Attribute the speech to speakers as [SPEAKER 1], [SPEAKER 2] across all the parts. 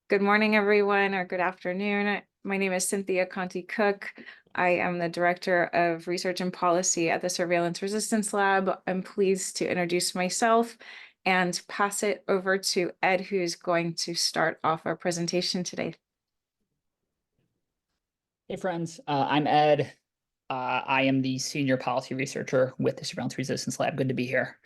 [SPEAKER 1] Good morning, everyone, or good afternoon. My name is Cynthia Conti-Cook. I am the Director of Research and Policy at the Surveillance Resistance Lab. I'm pleased to introduce myself and pass it over to Ed, who's going to start off our presentation today.
[SPEAKER 2] Hey friends, I'm Ed. I am the Senior Policy Researcher with the Surveillance Resistance Lab. Good to be here.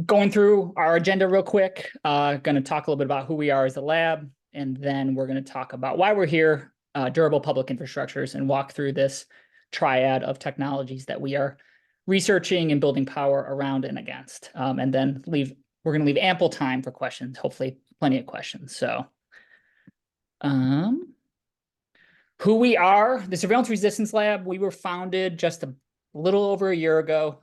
[SPEAKER 2] Going through our agenda real quick, going to talk a little bit about who we are as a lab, and then we're going to talk about why we're here, durable public infrastructures, and walk through this triad of technologies that we are researching and building power around and against. And then we're going to leave ample time for questions, hopefully plenty of questions. So who we are, the Surveillance Resistance Lab, we were founded just a little over a year ago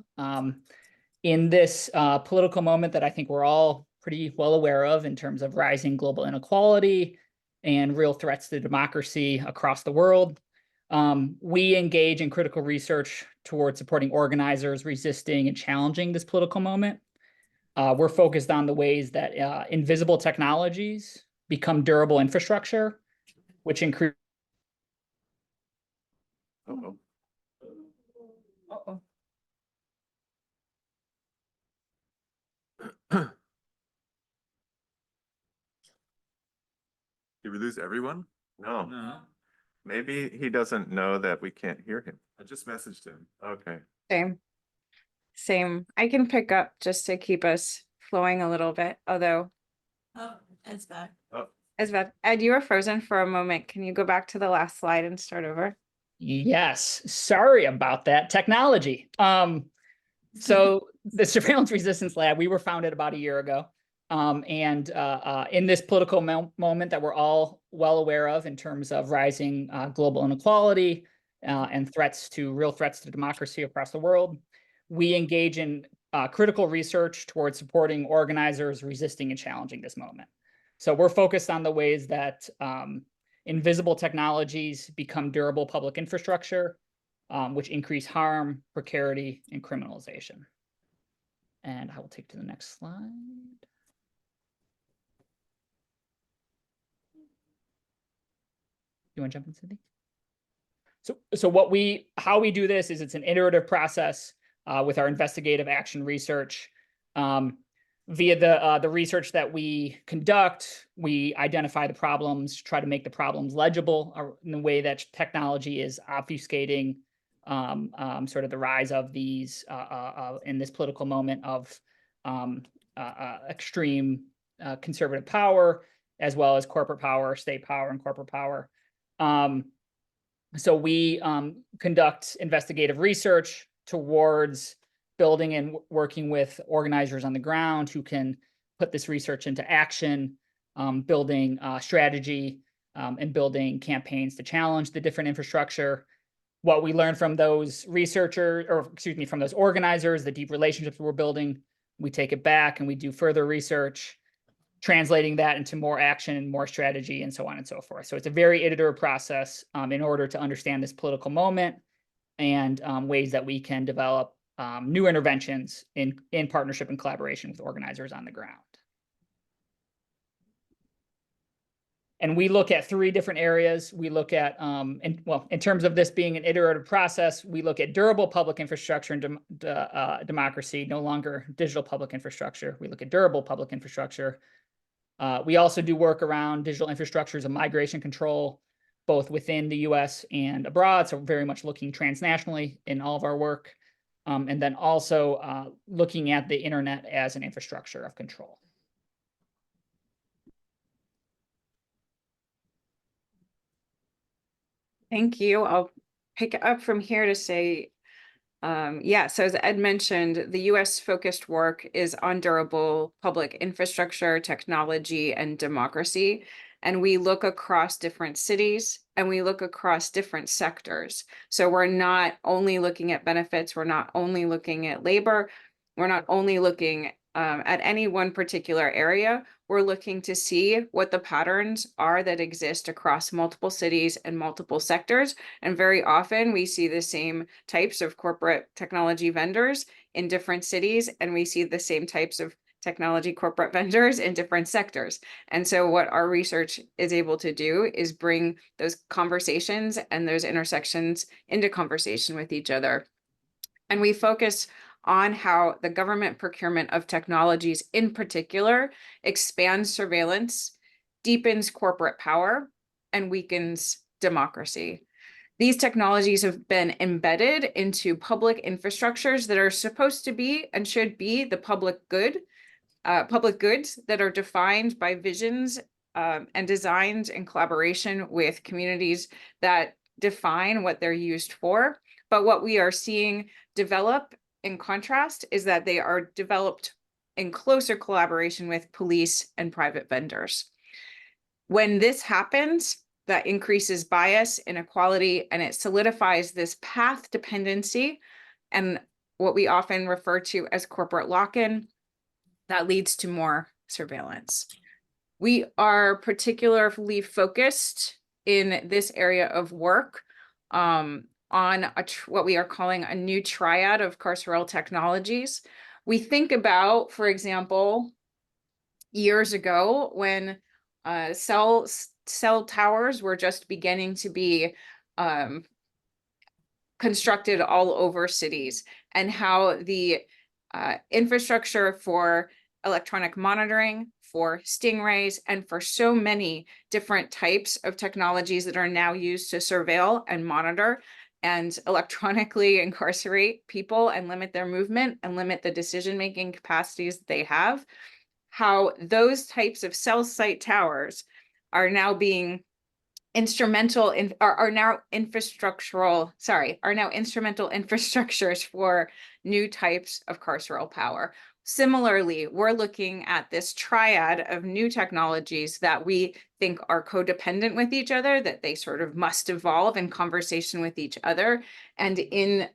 [SPEAKER 2] in this political moment that I think we're all pretty well aware of in terms of rising global inequality and real threats to democracy across the world. We engage in critical research towards supporting organizers resisting and challenging this political moment. We're focused on the ways that invisible technologies become durable infrastructure, which increase.
[SPEAKER 3] Uh-oh.
[SPEAKER 2] Uh-oh.
[SPEAKER 3] Did we lose everyone? No.
[SPEAKER 4] No,
[SPEAKER 3] Maybe he doesn't know that we can't hear him.
[SPEAKER 4] I just messaged him.
[SPEAKER 3] Okay.
[SPEAKER 1] Same. I can pick up just to keep us flowing a little bit, although
[SPEAKER 5] Oh, it's back.
[SPEAKER 1] as bad. Ed, you were frozen for a moment. Can you go back to the last slide and start over?
[SPEAKER 2] Yes, sorry about that technology. So the Surveillance Resistance Lab, we were founded about a year ago. In this political moment that we're all well aware of in terms of rising global inequality and real threats to democracy across the world, we engage in critical research towards supporting organizers resisting and challenging this moment. So we're focused on the ways that invisible technologies become durable public infrastructure, which increase harm, precarity, and criminalization. And I will take to the next slide. You want to jump in, Cynthia? So how we do this is it's an iterative process with our investigative action research. Via the research that we conduct, we identify the problems, try to make the problems legible in the way that technology is obfuscating sort of the rise of these in this political moment of extreme conservative power, as well as corporate power, state power, and corporate power. So we conduct investigative research towards building and working with organizers on the ground who can put this research into action, building strategy, and building campaigns to challenge the different infrastructure. What we learn from those researchers, or excuse me, from those organizers, the deep relationships we're building, we take it back and we do further research, translating that into more action and more strategy and so on and so forth. So it's a very iterative process in order to understand this political moment and ways that we can develop new interventions in partnership and collaboration with organizers on the ground. And we look at three different areas. We look at, in terms of this being an iterative process, we look at durable public infrastructure and democracy, no longer digital public infrastructure. We look at durable public infrastructure. We also do work around digital infrastructures and migration control, both within the US and abroad. So very much looking transnationally in all of our work. And then also looking at the internet as an infrastructure of control.
[SPEAKER 1] Thank you. I'll pick up from here to say, yeah, so as Ed mentioned, the US focused work is on durable public infrastructure, technology, and democracy. And we look across different cities and we look across different sectors. So we're not only looking at benefits, we're not only looking at labor, we're not only looking at any one particular area. We're looking to see what the patterns are that exist across multiple cities and multiple sectors. And very often we see the same types of corporate technology vendors in different cities, and we see the same types of technology corporate vendors in different sectors. And so what our research is able to do is bring those conversations and those intersections into conversation with each other. And we focus on how the government procurement of technologies in particular expands surveillance, deepens corporate power, and weakens democracy. These technologies have been embedded into public infrastructures that are supposed to be and should be the public good, public goods that are defined by visions and designed in collaboration with communities that define what they're used for. But what we are seeing develop in contrast is that they are developed in closer collaboration with police and private vendors. When this happens, that increases bias, inequality, and it solidifies this path dependency and what we often refer to as corporate lock-in that leads to more surveillance. We are particularly focused in this area of work on what we are calling a new triad of carceral technologies. We think about, for example, years ago when cell towers were just beginning to be constructed all over cities, and how the infrastructure for electronic monitoring, for stingrays, and for so many different types of technologies that are now used to surveil and monitor and electronically incarcerate people and limit their movement and limit the decision-making capacities that they have, how those types of cell site towers are now being instrumental instrumental infrastructures for new types of carceral power. Similarly, we're looking at this triad of new technologies that we think are codependent with each other, that they sort of must evolve in conversation with each other and in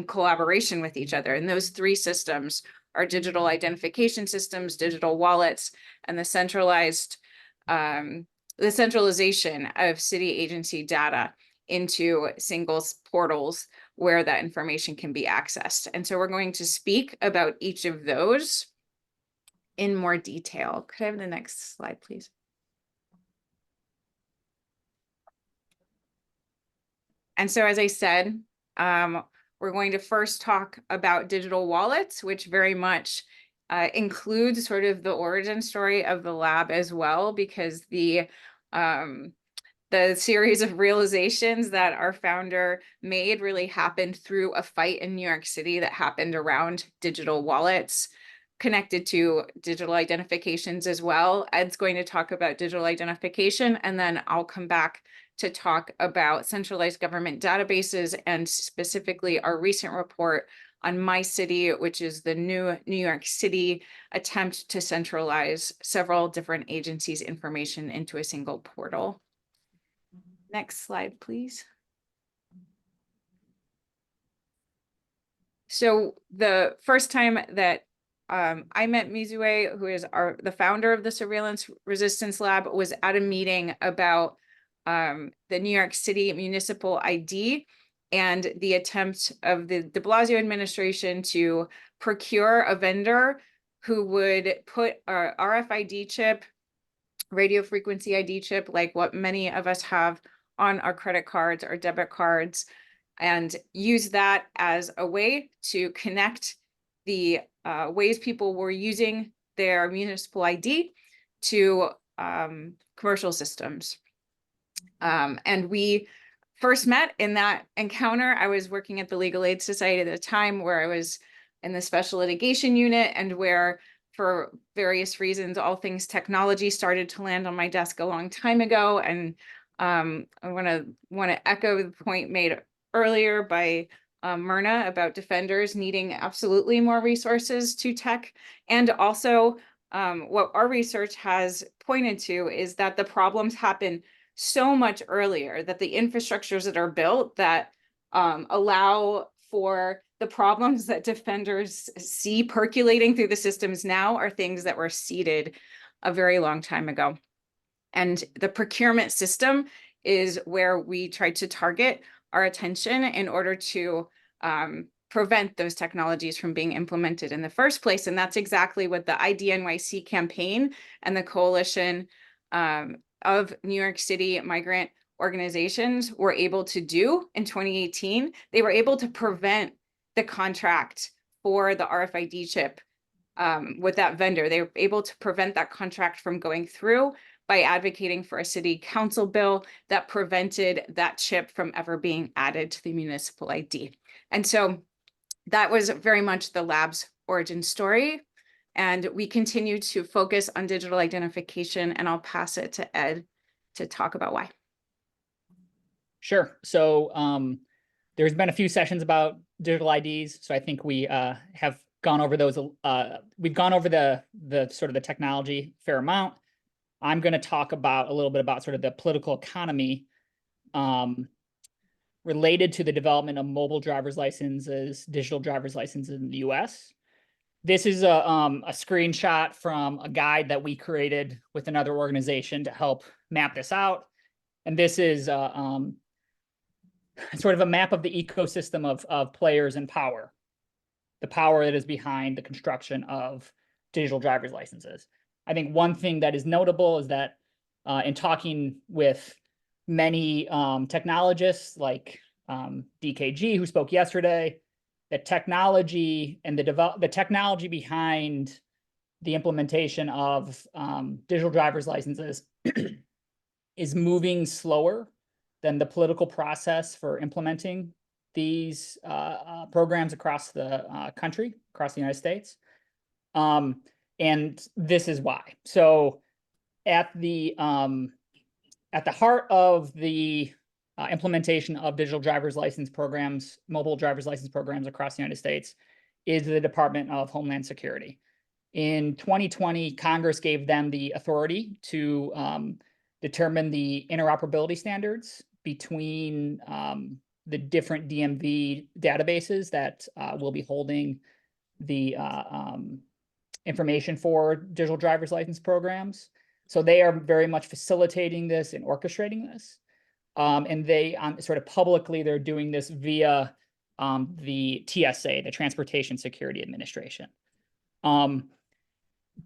[SPEAKER 1] collaboration with each other. And those three systems are digital identification systems, digital wallets, and the centralization of city agency data into single portals where that information can be accessed. And so we're going to speak about each of those in more detail. Could I have the next slide, please? And so, as I said, we're going to first talk about digital wallets, which very much includes sort of the origin story of the lab as well, because the series of realizations that our founder made really happened through a fight in New York City that happened around digital wallets connected to digital identifications as well. Ed's going to talk about digital identification, and then I'll come back to talk about centralized government databases and specifically our recent report on My City, which is the new New York City attempt to centralize several different agencies' information into a single portal. Next slide, please. So the first time that I met Mizue, who is the founder of the Surveillance Resistance Lab, was at a meeting about the New York City municipal ID and the attempt of the de Blasio administration to procure a vendor who would put a RFID chip, radio frequency ID chip, like what many of us have on our credit cards or debit cards, and use that as a way to connect the ways people were using their municipal ID to commercial systems. And we first met in that encounter. I was working at the Legal Aid Society at the time, where I was in the special litigation unit, and where for various reasons, all things technology started to land on my desk a long time ago. And I want to echo the point made earlier by Myrna about defenders needing absolutely more resources to tech. And also what our research has pointed to is that the problems happen so much earlier, that the infrastructures that are built that allow for the problems that defenders see percolating through the systems now are things that were seeded a very long time ago. And the procurement system is where we tried to target our attention in order to prevent those technologies from being implemented in the first place. And that's exactly what the IDNYC campaign and the coalition of New York City migrant organizations were able to do in 2018. They were able to prevent the contract for the RFID chip with that vendor. They were able to prevent that contract from going through by advocating for a city council bill that prevented that chip from ever being added to the municipal ID. And so that was very much the lab's origin story. And we continue to focus on digital identification, and I'll pass it to Ed to talk about why.
[SPEAKER 2] Sure. So there's been a few sessions about digital IDs. So I think we have gone over those. We've gone over the sort of the technology a fair amount. I'm going to talk about a little bit about sort of the political economy related to the development of mobile driver's licenses, digital driver's licenses in the US. This is a screenshot from a guide that we created with another organization to help map this out. And this is sort of a map of the ecosystem of players and power, the power that is behind the construction of digital driver's licenses. I think one thing that is notable is that in talking with many technologists like DKG, who spoke yesterday, the technology and the technology behind the implementation of digital driver's licenses is moving slower than the political process for implementing these programs across the country, across the United States. And this is why. So at the heart of the implementation of digital driver's license programs, mobile driver's license programs across the United States is the Department of Homeland Security. In 2020, Congress gave them the authority to determine the interoperability standards between the different DMV databases that will be holding the information for digital driver's license programs. So they are very much facilitating this and orchestrating this. And they sort of publicly, they're doing this via the TSA, the Transportation Security Administration.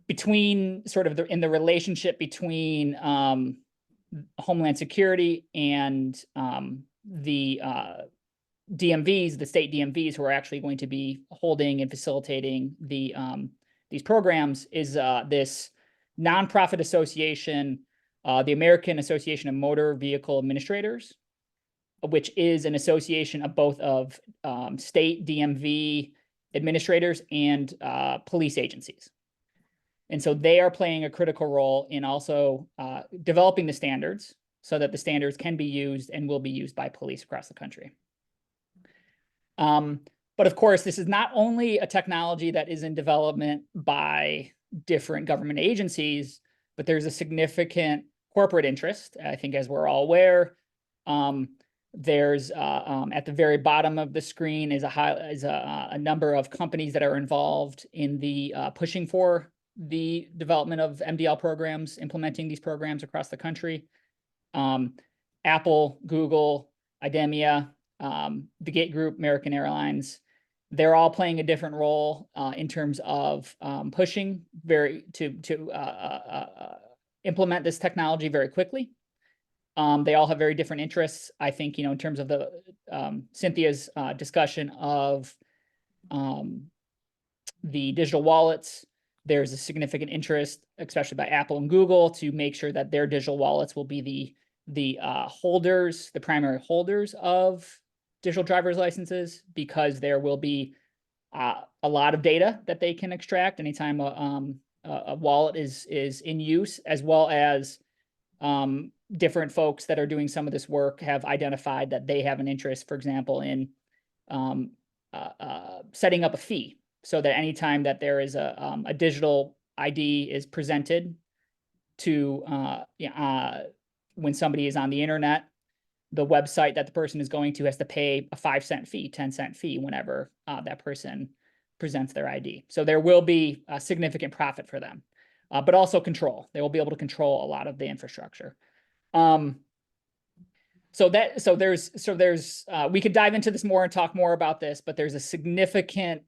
[SPEAKER 2] Between sort of in the relationship between Homeland Security and the DMVs, the state DMVs who are actually going to be holding and facilitating these programs is this nonprofit association, the American Association of Motor Vehicle Administrators, which is an association of both of state DMV administrators and police agencies. And so they are playing a critical role in also developing the standards so that the standards can be used and will be used by police across the country. But of course, this is not only a technology that is in development by different government agencies, but there's a significant corporate interest. I think, as we're all aware, there's at the very bottom of the screen is a number of companies that are involved in the pushing for the development of MDL programs, implementing these programs across the country. Apple, Google, IDEMIA, the Gate Group, American Airlines, they're all playing a different role in terms of pushing to implement this technology very quickly. They all have very different interests. I think, in terms of the Cynthia's discussion of the digital wallets, there's a significant interest, especially by Apple and Google, to make sure that their digital wallets will be the holders, the primary holders of digital driver's licenses, because there will be a lot of data that they can extract anytime a wallet is in use, as well as different folks that are doing some of this work have identified that they have an interest, for example, in setting up a fee, so that anytime that there is a digital ID is presented to when somebody is on the internet, the website that the person is going to has to pay a 5-cent fee, 10-cent fee whenever that person presents their ID. So there will be a significant profit for them, but also control. They will be able to control a lot of the infrastructure. So there's we could dive into this more and talk more about this, but there's a significant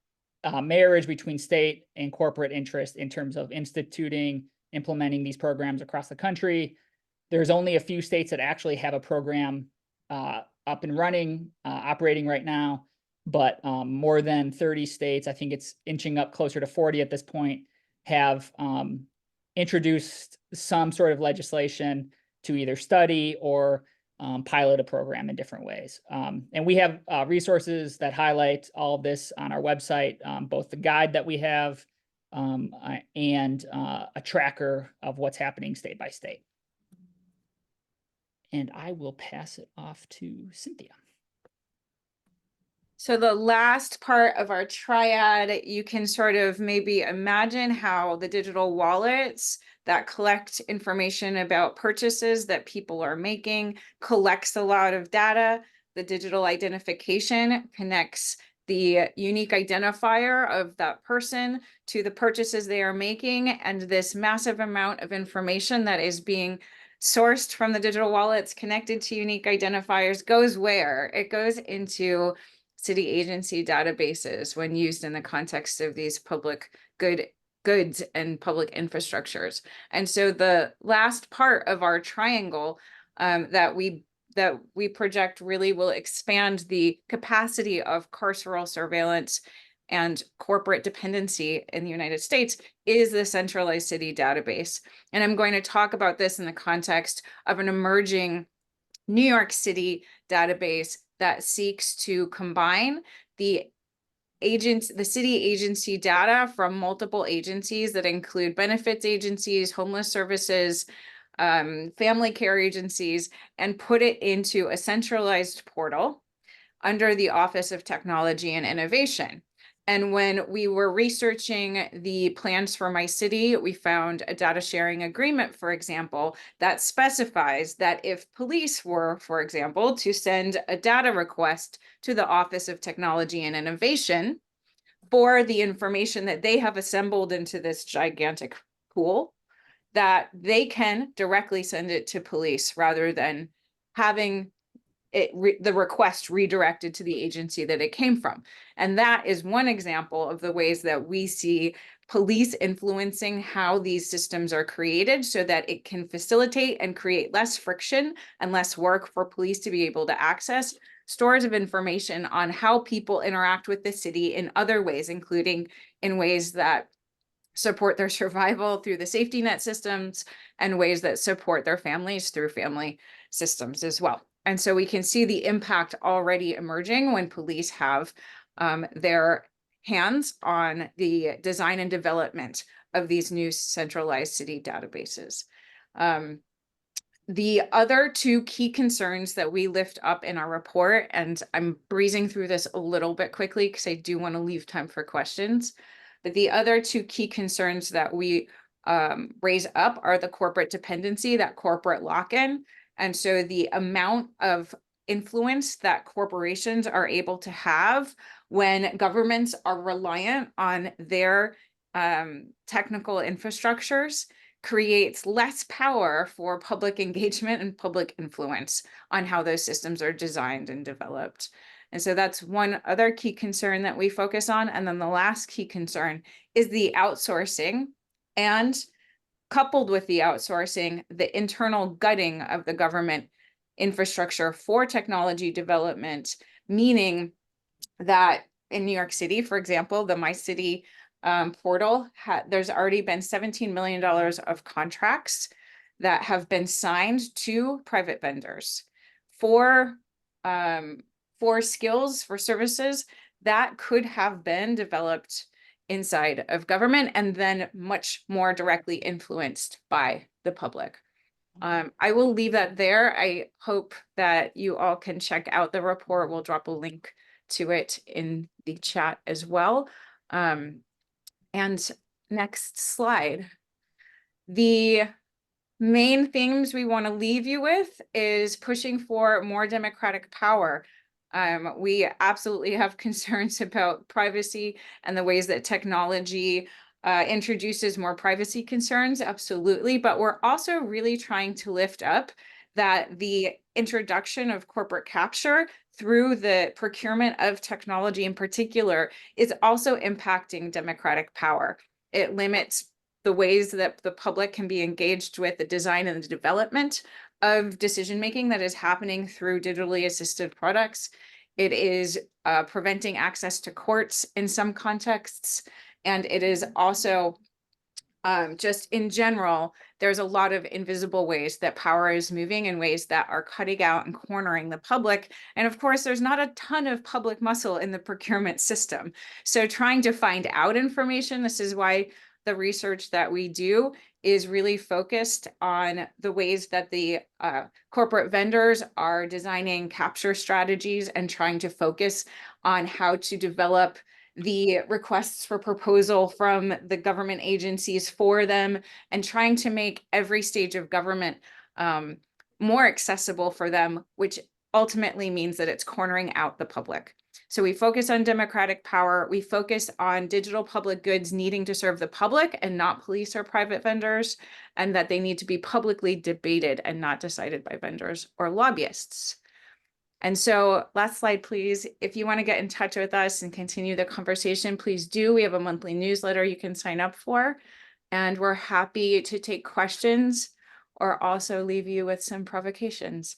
[SPEAKER 2] marriage between state and corporate interest in terms of instituting, implementing these programs across the country. There's only a few states that actually have a program up and running, operating right now, but more than 30 states, I think it's inching up closer to 40 at this point, have introduced some sort of legislation to either study or pilot a program in different ways. And we have resources that highlight all of this on our website, both the guide that we have and a tracker of what's happening state by state. And I will pass it off to Cynthia.
[SPEAKER 1] So the last part of our triad, you can sort of maybe imagine how the digital wallets that collect information about purchases that people are making collects a lot of data. The digital identification connects the unique identifier of that person to the purchases they are making. And this massive amount of information that is being sourced from the digital wallets connected to unique identifiers goes where? It goes into city agency databases when used in the context of these public goods and public infrastructures. And so the last part of our triangle that we project really will expand the capacity of carceral surveillance and corporate dependency in the United States is the centralized city database. And I'm going to talk about this in the context of an emerging New York City database that seeks to combine the city agency data from multiple agencies that include benefits agencies, homeless services, family care agencies, and put it into a centralized portal under the Office of Technology and Innovation. And when we were researching the plans for my city, we found a data sharing agreement, for example, that specifies that if police were, for example, to send a data request to the Office of Technology and Innovation for the information that they have assembled into this gigantic pool, that they can directly send it to police rather than having the request redirected to the agency that it came from. And that is one example of the ways that we see police influencing how these systems are created so that it can facilitate and create less friction and less work for police to be able to access stores of information on how people interact with the city in other ways, including in ways that support their survival through the safety net systems and ways that support their families through family systems as well. And so we can see the impact already emerging when police have their hands on the design and development of these new centralized city databases. The other two key concerns that we lift up in our report, and I'm breezing through this a little bit quickly because I do want to leave time for questions, but the other two key concerns that we raise up are the corporate dependency, that corporate lock-in. And so the amount of influence that corporations are able to have when governments are reliant on their technical infrastructures creates less power for public engagement and public influence on how those systems are designed and developed. And so that's one other key concern that we focus on. And then the last key concern is the outsourcing, and coupled with the outsourcing, the internal gutting of the government infrastructure for technology development, meaning that in New York City, for example, the My City portal, there's already been $17 million of contracts that have been signed to private vendors for skills, for services that could have been developed inside of government and then much more directly influenced by the public. I will leave that there. I hope that you all can check out the report. We'll drop a link to it in the chat as well. And next slide. The main themes we want to leave you with is pushing for more democratic power. We absolutely have concerns about privacy and the ways that technology introduces more privacy concerns, absolutely. But we're also really trying to lift up that the introduction of corporate capture through the procurement of technology in particular is also impacting democratic power. It limits the ways that the public can be engaged with the design and the development of decision-making that is happening through digitally assisted products. It is preventing access to courts in some contexts, and it is also just in general, there's a lot of invisible ways that power is moving in ways that are cutting out and cornering the public. And of course, there's not a ton of public muscle in the procurement system. So trying to find out information, this is why the research that we do is really focused on the ways that the corporate vendors are designing capture strategies and trying to focus on how to develop the requests for proposal from the government agencies for them, and trying to make every stage of government more accessible for them, which ultimately means that it's cornering out the public. So we focus on democratic power. We focus on digital public goods needing to serve the public and not police or private vendors, and that they need to be publicly debated and not decided by vendors or lobbyists. And so last slide, please. If you want to get in touch with us and continue the conversation, please do. We have a monthly newsletter you can sign up for, and we're happy to take questions or also leave you with some provocations.